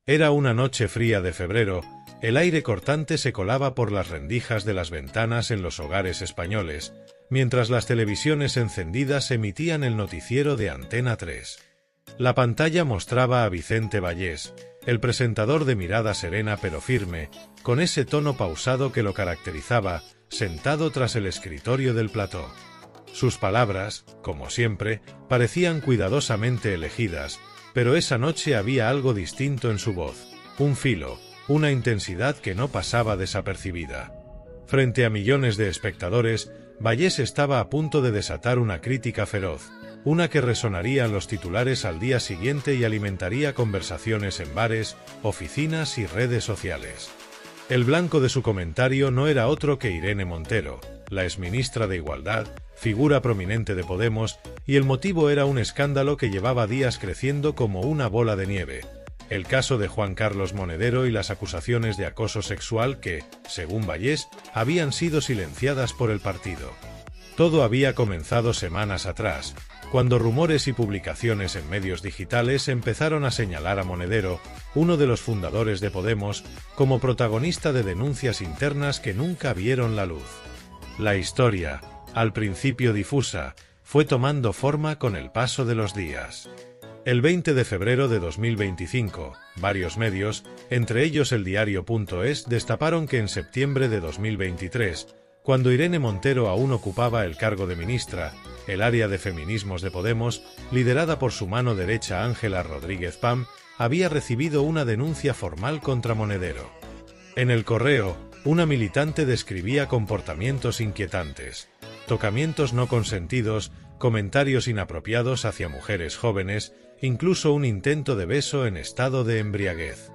Era una noche fría de febrero, el aire cortante se colaba por las rendijas de las ventanas en los hogares españoles, mientras las televisiones encendidas emitían el noticiero de Antena 3. La pantalla mostraba a Vicente Vallés, el presentador de mirada serena pero firme, con ese tono pausado que lo caracterizaba, sentado tras el escritorio del plató. Sus palabras, como siempre, parecían cuidadosamente elegidas, pero esa noche había algo distinto en su voz, un filo, una intensidad que no pasaba desapercibida. Frente a millones de espectadores, Vallés estaba a punto de desatar una crítica feroz, una que resonaría en los titulares al día siguiente y alimentaría conversaciones en bares, oficinas y redes sociales. El blanco de su comentario no era otro que Irene Montero, la exministra de Igualdad, figura prominente de Podemos, y el motivo era un escándalo que llevaba días creciendo como una bola de nieve. El caso de Juan Carlos Monedero y las acusaciones de acoso sexual que, según Vallés, habían sido silenciadas por el partido. Todo había comenzado semanas atrás, cuando rumores y publicaciones en medios digitales empezaron a señalar a Monedero, uno de los fundadores de Podemos, como protagonista de denuncias internas que nunca vieron la luz. La historia, al principio difusa, fue tomando forma con el paso de los días. El 20 de febrero de 2025, varios medios, entre ellos el diario.es, destaparon que en septiembre de 2023, cuando Irene Montero aún ocupaba el cargo de ministra, el área de feminismos de Podemos, liderada por su mano derecha Ángela Rodríguez Pam, había recibido una denuncia formal contra Monedero. En el correo, una militante describía comportamientos inquietantes, tocamientos no consentidos, comentarios inapropiados hacia mujeres jóvenes, incluso un intento de beso en estado de embriaguez.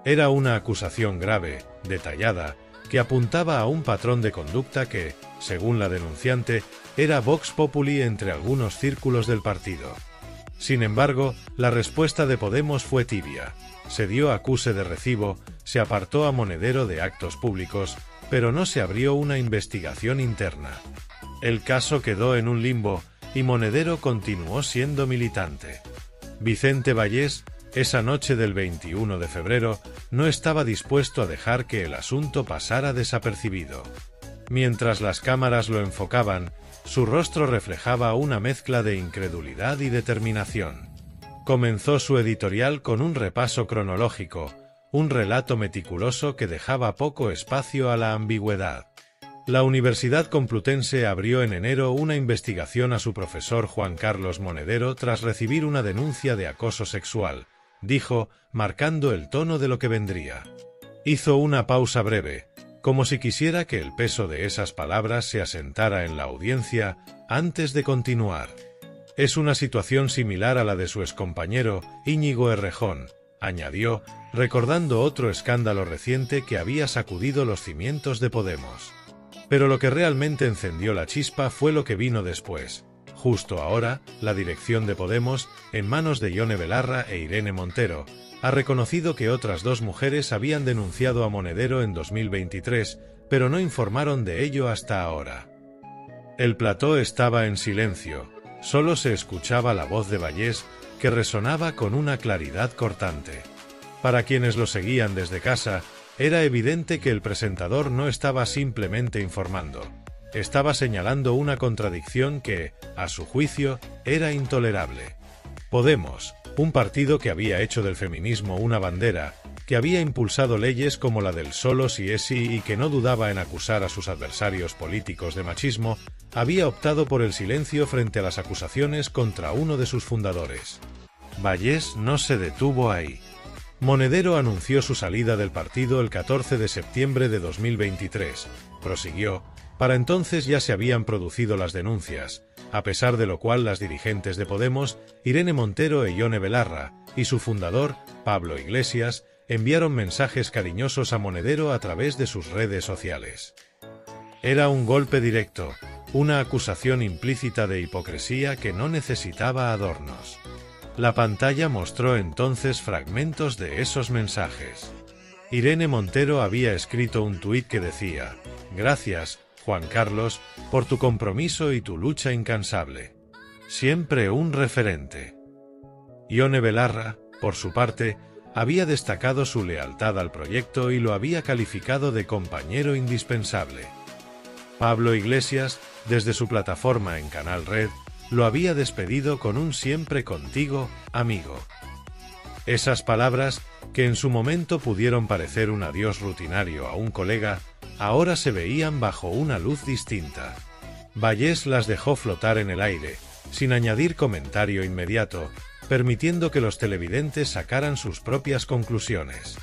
Era una acusación grave, detallada, que apuntaba a un patrón de conducta que, según la denunciante, era vox populi entre algunos círculos del partido. Sin embargo, la respuesta de Podemos fue tibia. Se dio acuse de recibo, se apartó a Monedero de actos públicos, pero no se abrió una investigación interna. El caso quedó en un limbo, y Monedero continuó siendo militante. Vicente Vallés, esa noche del 21 de febrero, no estaba dispuesto a dejar que el asunto pasara desapercibido. Mientras las cámaras lo enfocaban, su rostro reflejaba una mezcla de incredulidad y determinación. Comenzó su editorial con un repaso cronológico, un relato meticuloso que dejaba poco espacio a la ambigüedad. La Universidad Complutense abrió en enero una investigación a su profesor Juan Carlos Monedero tras recibir una denuncia de acoso sexual, dijo, marcando el tono de lo que vendría. Hizo una pausa breve, como si quisiera que el peso de esas palabras se asentara en la audiencia, antes de continuar. Es una situación similar a la de su excompañero, Íñigo Errejón, añadió, recordando otro escándalo reciente que había sacudido los cimientos de Podemos. Pero lo que realmente encendió la chispa fue lo que vino después. Justo ahora, la dirección de Podemos, en manos de Ione Belarra e Irene Montero, ha reconocido que otras dos mujeres habían denunciado a Monedero en 2023, pero no informaron de ello hasta ahora. El plató estaba en silencio, solo se escuchaba la voz de Vallés, que resonaba con una claridad cortante. Para quienes lo seguían desde casa, era evidente que el presentador no estaba simplemente informando. Estaba señalando una contradicción que, a su juicio, era intolerable. Podemos, un partido que había hecho del feminismo una bandera, que había impulsado leyes como la del solo si es sí y que no dudaba en acusar a sus adversarios políticos de machismo, había optado por el silencio frente a las acusaciones contra uno de sus fundadores. Vallés no se detuvo ahí. Monedero anunció su salida del partido el 14 de septiembre de 2023, prosiguió, para entonces ya se habían producido las denuncias, a pesar de lo cual las dirigentes de Podemos, Irene Montero e Ione Belarra, y su fundador, Pablo Iglesias, enviaron mensajes cariñosos a Monedero a través de sus redes sociales. Era un golpe directo, una acusación implícita de hipocresía que no necesitaba adornos. La pantalla mostró entonces fragmentos de esos mensajes. Irene Montero había escrito un tuit que decía: «Gracias, Juan Carlos, por tu compromiso y tu lucha incansable. Siempre un referente». Ione Belarra, por su parte, había destacado su lealtad al proyecto y lo había calificado de compañero indispensable. Pablo Iglesias, desde su plataforma en Canal Red, lo había despedido con un siempre contigo, amigo. Esas palabras, que en su momento pudieron parecer un adiós rutinario a un colega, ahora se veían bajo una luz distinta. Vallés las dejó flotar en el aire, sin añadir comentario inmediato, permitiendo que los televidentes sacaran sus propias conclusiones.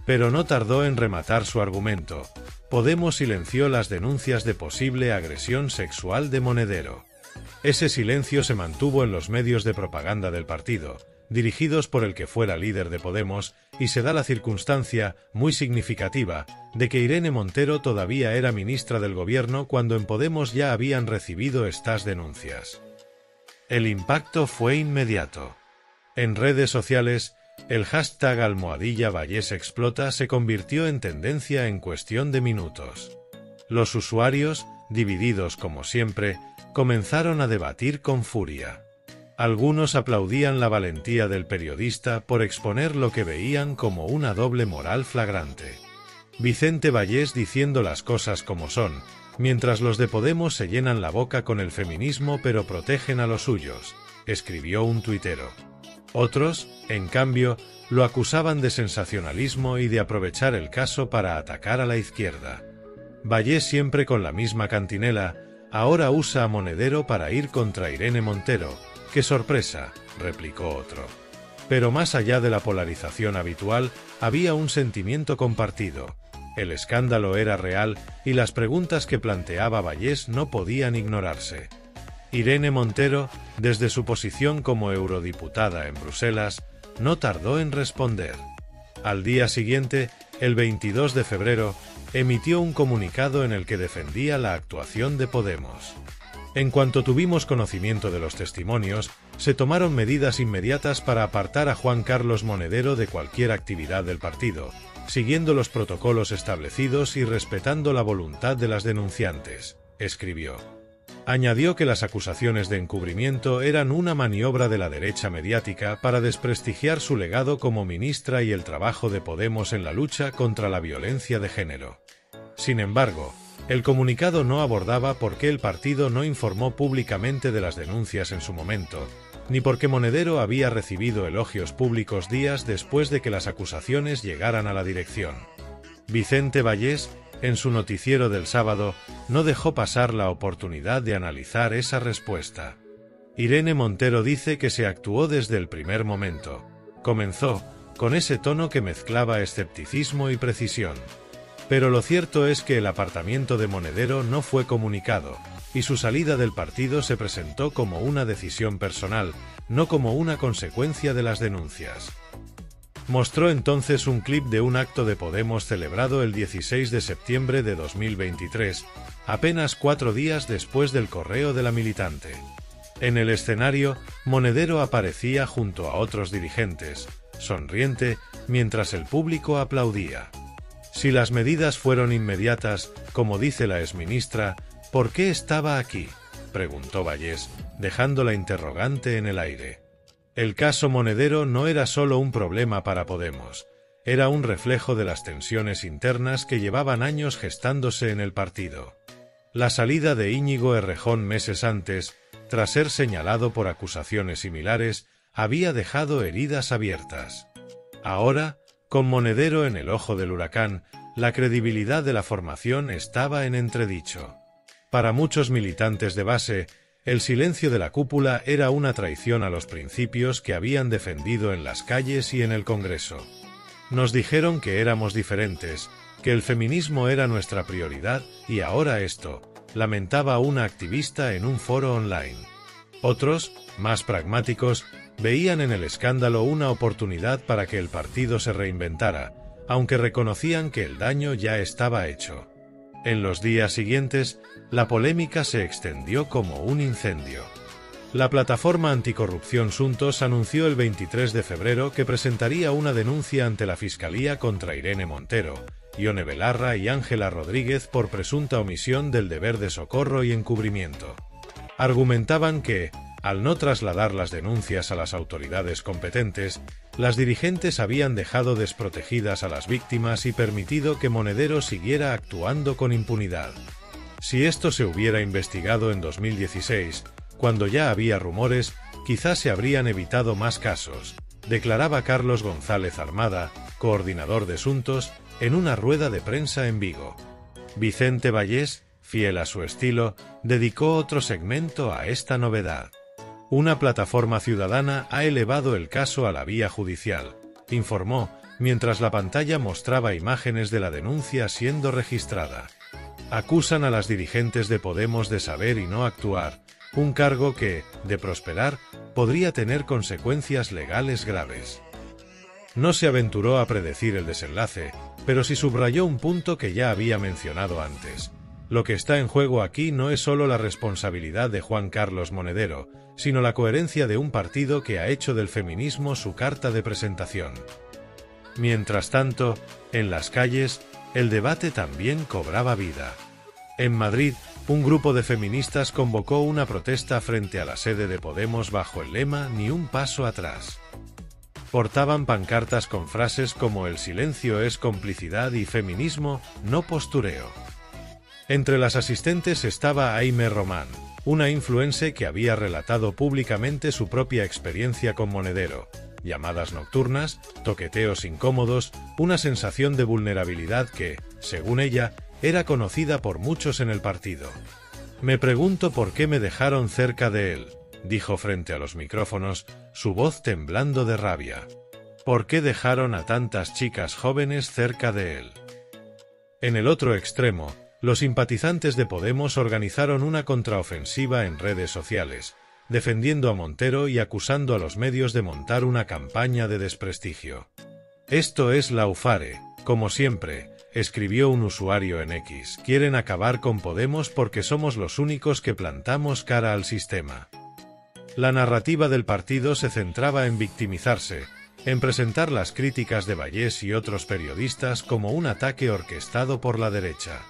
Pero no tardó en rematar su argumento. Podemos silenció las denuncias de posible agresión sexual de Monedero. Ese silencio se mantuvo en los medios de propaganda del partido, dirigidos por el que fuera líder de Podemos, y se da la circunstancia, muy significativa, de que Irene Montero todavía era ministra del gobierno cuando en Podemos ya habían recibido estas denuncias. El impacto fue inmediato. En redes sociales, el hashtag #VallésExplota se convirtió en tendencia en cuestión de minutos. Los usuarios, divididos como siempre, comenzaron a debatir con furia. Algunos aplaudían la valentía del periodista por exponer lo que veían como una doble moral flagrante. Vicente Vallés diciendo las cosas como son, mientras los de Podemos se llenan la boca con el feminismo pero protegen a los suyos, escribió un tuitero. Otros, en cambio, lo acusaban de sensacionalismo y de aprovechar el caso para atacar a la izquierda. Vallés, siempre con la misma cantinela, ahora usa a Monedero para ir contra Irene Montero. ¡Qué sorpresa!, replicó otro. Pero más allá de la polarización habitual, había un sentimiento compartido. El escándalo era real y las preguntas que planteaba Vallés no podían ignorarse. Irene Montero, desde su posición como eurodiputada en Bruselas, no tardó en responder. Al día siguiente, el 22 de febrero, emitió un comunicado en el que defendía la actuación de Podemos. En cuanto tuvimos conocimiento de los testimonios, se tomaron medidas inmediatas para apartar a Juan Carlos Monedero de cualquier actividad del partido, siguiendo los protocolos establecidos y respetando la voluntad de las denunciantes, escribió. Añadió que las acusaciones de encubrimiento eran una maniobra de la derecha mediática para desprestigiar su legado como ministra y el trabajo de Podemos en la lucha contra la violencia de género. Sin embargo, el comunicado no abordaba por qué el partido no informó públicamente de las denuncias en su momento, ni por qué Monedero había recibido elogios públicos días después de que las acusaciones llegaran a la dirección. Vicente Vallés, en su noticiero del sábado, no dejó pasar la oportunidad de analizar esa respuesta. Irene Montero dice que se actuó desde el primer momento. Comenzó, con ese tono que mezclaba escepticismo y precisión. Pero lo cierto es que el apartamiento de Monedero no fue comunicado, y su salida del partido se presentó como una decisión personal, no como una consecuencia de las denuncias. Mostró entonces un clip de un acto de Podemos celebrado el 16 de septiembre de 2023, apenas 4 días después del correo de la militante. En el escenario, Monedero aparecía junto a otros dirigentes, sonriente, mientras el público aplaudía. Si las medidas fueron inmediatas, como dice la exministra, ¿por qué estaba aquí?, preguntó Vallés, dejando la interrogante en el aire. El caso Monedero no era solo un problema para Podemos, era un reflejo de las tensiones internas que llevaban años gestándose en el partido. La salida de Íñigo Errejón meses antes, tras ser señalado por acusaciones similares, había dejado heridas abiertas. Ahora, con Monedero en el ojo del huracán, la credibilidad de la formación estaba en entredicho. Para muchos militantes de base, el silencio de la cúpula era una traición a los principios que habían defendido en las calles y en el Congreso. Nos dijeron que éramos diferentes, que el feminismo era nuestra prioridad, y ahora esto, lamentaba una activista en un foro online. Otros, más pragmáticos, veían en el escándalo una oportunidad para que el partido se reinventara, aunque reconocían que el daño ya estaba hecho. En los días siguientes, la polémica se extendió como un incendio. La plataforma anticorrupción Suntos anunció el 23 de febrero que presentaría una denuncia ante la Fiscalía contra Irene Montero, Ione Belarra y Ángela Rodríguez por presunta omisión del deber de socorro y encubrimiento. Argumentaban que, al no trasladar las denuncias a las autoridades competentes, Las dirigentes habían dejado desprotegidas a las víctimas y permitido que Monedero siguiera actuando con impunidad. Si esto se hubiera investigado en 2016, cuando ya había rumores, quizás se habrían evitado más casos, declaraba Carlos González Armada, coordinador de asuntos, en una rueda de prensa en Vigo. Vicente Vallés, fiel a su estilo, dedicó otro segmento a esta novedad. Una plataforma ciudadana ha elevado el caso a la vía judicial, informó, mientras la pantalla mostraba imágenes de la denuncia siendo registrada. Acusan a las dirigentes de Podemos de saber y no actuar, un cargo que, de prosperar, podría tener consecuencias legales graves. No se aventuró a predecir el desenlace, pero sí subrayó un punto que ya había mencionado antes. Lo que está en juego aquí no es solo la responsabilidad de Juan Carlos Monedero, sino la coherencia de un partido que ha hecho del feminismo su carta de presentación. Mientras tanto, en las calles, el debate también cobraba vida. En Madrid, un grupo de feministas convocó una protesta frente a la sede de Podemos bajo el lema «Ni un paso atrás». Portaban pancartas con frases como «El silencio es complicidad» y «Feminismo, no postureo». Entre las asistentes estaba Aimee Román, una influencer que había relatado públicamente su propia experiencia con Monedero, llamadas nocturnas, toqueteos incómodos, una sensación de vulnerabilidad que, según ella, era conocida por muchos en el partido. «Me pregunto por qué me dejaron cerca de él», dijo frente a los micrófonos, su voz temblando de rabia. «¿Por qué dejaron a tantas chicas jóvenes cerca de él?». En el otro extremo, los simpatizantes de Podemos organizaron una contraofensiva en redes sociales, defendiendo a Montero y acusando a los medios de montar una campaña de desprestigio. «Esto es Laufare, como siempre», escribió un usuario en X. «Quieren acabar con Podemos porque somos los únicos que plantamos cara al sistema». La narrativa del partido se centraba en victimizarse, en presentar las críticas de Vallés y otros periodistas como un ataque orquestado por la derecha.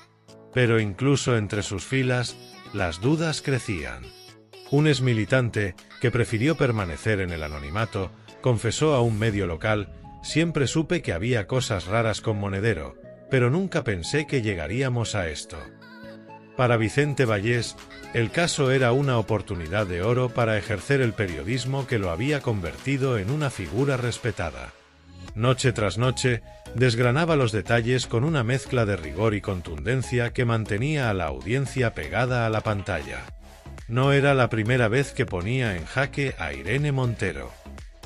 Pero incluso entre sus filas, las dudas crecían. Un exmilitante, que prefirió permanecer en el anonimato, confesó a un medio local: «Siempre supe que había cosas raras con Monedero, pero nunca pensé que llegaríamos a esto». Para Vicente Vallés, el caso era una oportunidad de oro para ejercer el periodismo que lo había convertido en una figura respetada. Noche tras noche, desgranaba los detalles con una mezcla de rigor y contundencia que mantenía a la audiencia pegada a la pantalla. No era la primera vez que ponía en jaque a Irene Montero.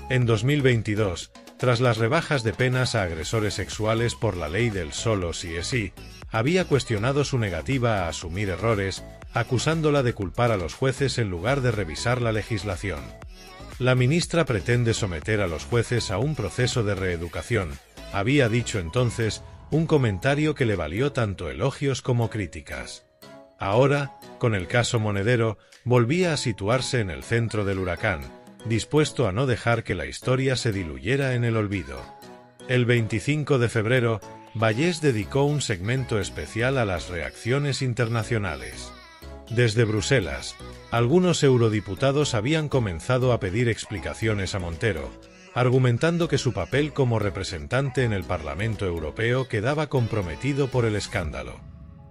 En 2022, tras las rebajas de penas a agresores sexuales por la ley del solo sí es sí, había cuestionado su negativa a asumir errores, acusándola de culpar a los jueces en lugar de revisar la legislación. La ministra pretende someter a los jueces a un proceso de reeducación, había dicho entonces, un comentario que le valió tanto elogios como críticas. Ahora, con el caso Monedero, volvía a situarse en el centro del huracán, dispuesto a no dejar que la historia se diluyera en el olvido. El 25 de febrero, Vallés dedicó un segmento especial a las reacciones internacionales. Desde Bruselas, algunos eurodiputados habían comenzado a pedir explicaciones a Montero, argumentando que su papel como representante en el Parlamento Europeo quedaba comprometido por el escándalo.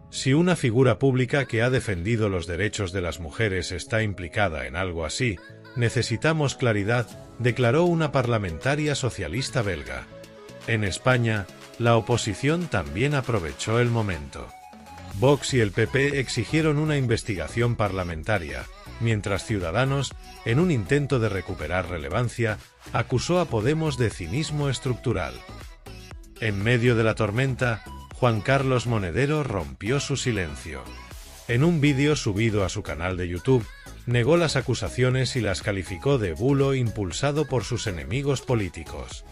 Si una figura pública que ha defendido los derechos de las mujeres está implicada en algo así, necesitamos claridad, declaró una parlamentaria socialista belga. En España, la oposición también aprovechó el momento. Vox y el PP exigieron una investigación parlamentaria, mientras Ciudadanos, en un intento de recuperar relevancia, acusó a Podemos de cinismo estructural. En medio de la tormenta, Juan Carlos Monedero rompió su silencio. En un vídeo subido a su canal de YouTube, negó las acusaciones y las calificó de bulo impulsado por sus enemigos políticos.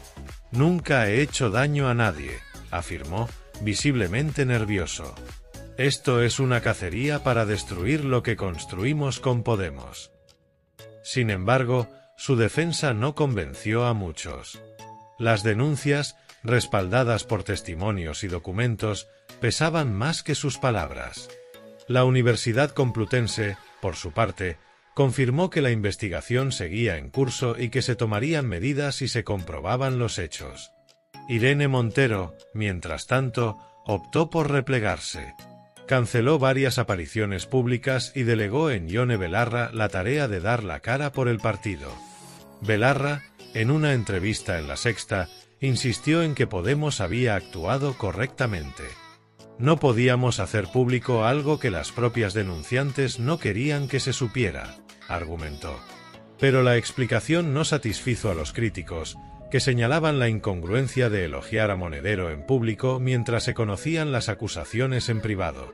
«Nunca he hecho daño a nadie», afirmó, visiblemente nervioso. «Esto es una cacería para destruir lo que construimos con Podemos». Sin embargo, su defensa no convenció a muchos. Las denuncias, respaldadas por testimonios y documentos, pesaban más que sus palabras. La Universidad Complutense, por su parte, confirmó que la investigación seguía en curso y que se tomarían medidas si se comprobaban los hechos. Irene Montero, mientras tanto, optó por replegarse. Canceló varias apariciones públicas y delegó en Ione Belarra la tarea de dar la cara por el partido. Belarra, en una entrevista en La Sexta, insistió en que Podemos había actuado correctamente. No podíamos hacer público algo que las propias denunciantes no querían que se supiera, argumentó. Pero la explicación no satisfizo a los críticos, que señalaban la incongruencia de elogiar a Monedero en público mientras se conocían las acusaciones en privado.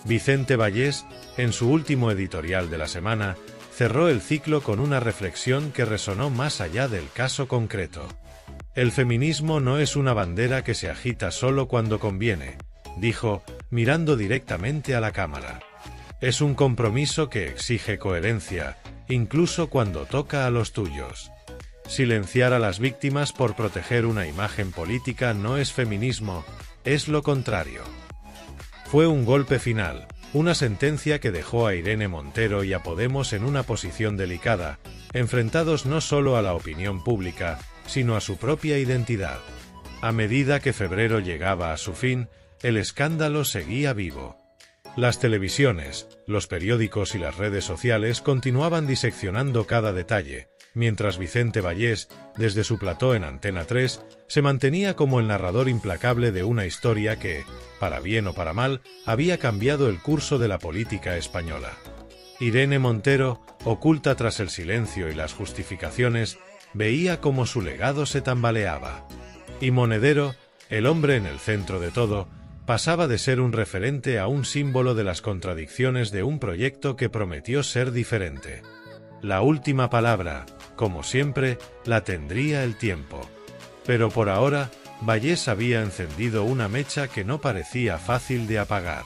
Vicente Vallés, en su último editorial de la semana, cerró el ciclo con una reflexión que resonó más allá del caso concreto. El feminismo no es una bandera que se agita solo cuando conviene, dijo, mirando directamente a la cámara. Es un compromiso que exige coherencia, incluso cuando toca a los tuyos. Silenciar a las víctimas por proteger una imagen política no es feminismo, es lo contrario. Fue un golpe final, una sentencia que dejó a Irene Montero y a Podemos en una posición delicada, enfrentados no solo a la opinión pública, sino a su propia identidad. A medida que febrero llegaba a su fin, el escándalo seguía vivo. Las televisiones, los periódicos y las redes sociales continuaban diseccionando cada detalle, mientras Vicente Vallés, desde su plató en Antena 3, se mantenía como el narrador implacable de una historia que, para bien o para mal, había cambiado el curso de la política española. Irene Montero, oculta tras el silencio y las justificaciones, veía cómo su legado se tambaleaba. Y Monedero, el hombre en el centro de todo, pasaba de ser un referente a un símbolo de las contradicciones de un proyecto que prometió ser diferente. La última palabra, como siempre, la tendría el tiempo. Pero por ahora, Vallés había encendido una mecha que no parecía fácil de apagar.